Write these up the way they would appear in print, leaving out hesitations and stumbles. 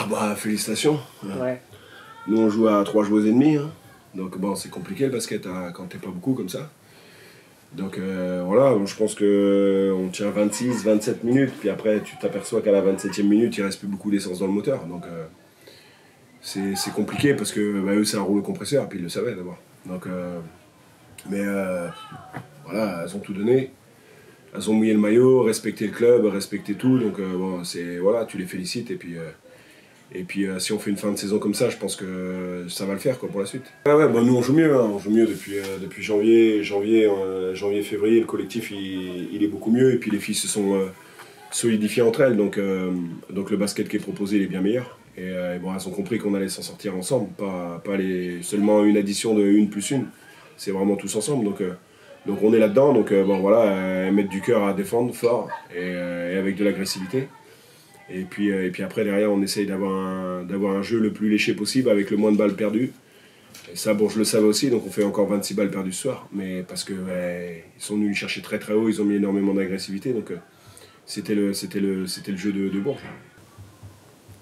Ah bah félicitations. Ouais. Nous on joue à 3 joueuses et demie, hein. Donc bon c'est compliqué le basket quand t'es pas beaucoup comme ça. Donc voilà, je pense qu'on tient 26, 27 minutes, puis après tu t'aperçois qu'à la 27e minute il reste plus beaucoup d'essence dans le moteur. Donc c'est compliqué parce que bah, eux c'est un rouleau compresseur, puis ils le savaient d'abord. Donc voilà, elles ont tout donné. Elles ont mouillé le maillot, respecté le club, respecté tout. Donc bon, voilà, tu les félicites et puis si on fait une fin de saison comme ça, je pense que ça va le faire quoi, pour la suite. Ouais, bon, nous on joue mieux, hein. On joue mieux depuis janvier, février, le collectif il est beaucoup mieux et puis les filles se sont solidifiées entre elles, donc le basket qui est proposé il est bien meilleur. Et bon, elles ont compris qu'on allait s'en sortir ensemble, pas seulement une addition de 1+1, c'est vraiment tous ensemble. Donc on est là-dedans, donc bon voilà, elles mettent du cœur à défendre fort et avec de l'agressivité. Et puis après, derrière, on essaye d'avoir un jeu le plus léché possible avec le moins de balles perdues. Et ça, bon, je le savais aussi, donc on fait encore 26 balles perdues ce soir. Mais parce que ils sont venus chercher très très haut, ils ont mis énormément d'agressivité. Donc c'était le jeu de Bourges.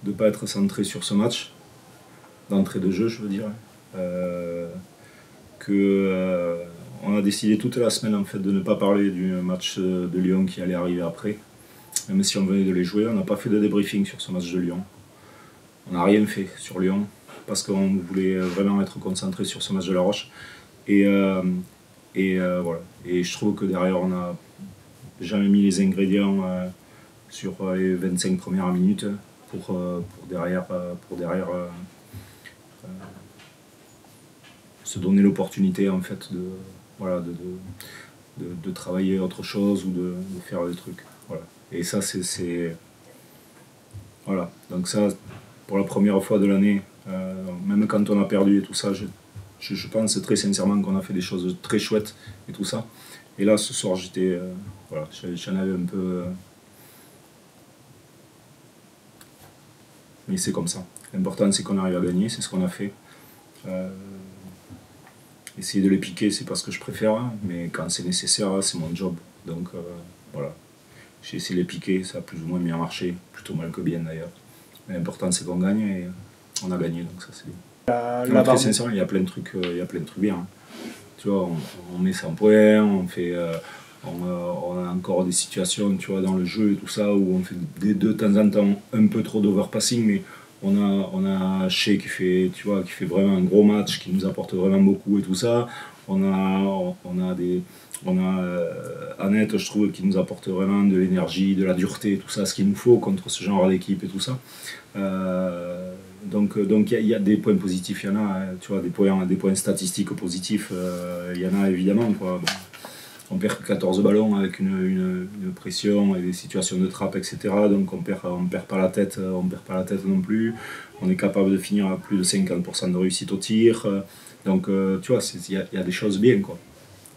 De ne pas être centré sur ce match, d'entrée de jeu, je veux dire. On a décidé toute la semaine en fait, de ne pas parler du match de Lyon qui allait arriver après. Même si on venait de les jouer, on n'a pas fait de débriefing sur ce match de Lyon. On n'a rien fait sur Lyon parce qu'on voulait vraiment être concentré sur ce match de La Roche. Et voilà. Et je trouve que derrière, on n'a jamais mis les ingrédients sur les 25 premières minutes pour derrière se donner l'opportunité en fait de travailler autre chose ou de faire des trucs. Voilà. Et ça, c'est. Voilà. Donc, ça, pour la première fois de l'année, même quand on a perdu et tout ça, je pense très sincèrement qu'on a fait des choses très chouettes et tout ça. Et là, ce soir, voilà, j'en avais un peu. Mais c'est comme ça. L'important, c'est qu'on arrive à gagner, c'est ce qu'on a fait. Essayer de les piquer, c'est pas ce que je préfère, mais quand c'est nécessaire, c'est mon job. Donc, voilà. J'ai essayé de les piquer, ça a plus ou moins bien marché, plutôt mal que bien d'ailleurs. Mais l'important c'est qu'on gagne et on a gagné, donc ça c'est bien. Très sincèrement, il y a plein de trucs bien. Hein. Tu vois, on met 100 points, on a encore des situations, tu vois, dans le jeu et tout ça, où on fait de temps en temps un peu trop d'overpassing, mais on a Shea qui fait vraiment un gros match, qui nous apporte vraiment beaucoup et tout ça. On a Annette, je trouve, qui nous apporte vraiment de l'énergie, de la dureté, tout ça, ce qu'il nous faut contre ce genre d'équipe et tout ça. Donc il y a des points positifs, il y en a, hein, tu vois, des points statistiques positifs, il y en a évidemment, quoi. Bon, on perd 14 ballons avec une pression et des situations de trappe, etc. Donc on perd pas la tête non plus. On est capable de finir à plus de 50% de réussite au tir. Donc tu vois, il y a des choses bien, quoi.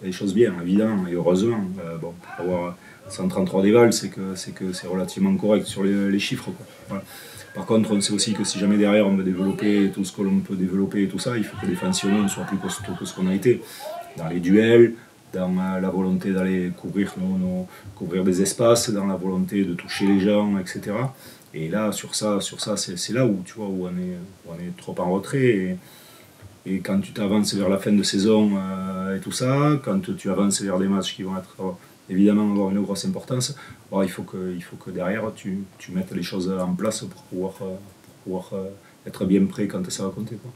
Il y a des choses bien, évidemment, et heureusement. Bon, pour avoir 133 dévals, c'est que c'est relativement correct sur les chiffres, quoi. Voilà. Par contre, on sait aussi que si jamais derrière on veut développer tout ce que l'on peut développer et tout ça, il faut que défensivement on soit plus costaud que ce qu'on a été. Dans les duels, dans la volonté d'aller couvrir des espaces, dans la volonté de toucher les gens, etc. Et là, sur ça, c'est là où tu vois où on est trop en retrait. Et quand tu t'avances vers la fin de saison et tout ça, quand tu avances vers des matchs qui vont être évidemment avoir une grosse importance, bon, il faut que derrière tu mettes les choses en place pour pouvoir être bien prêt quand ça va compter, quoi.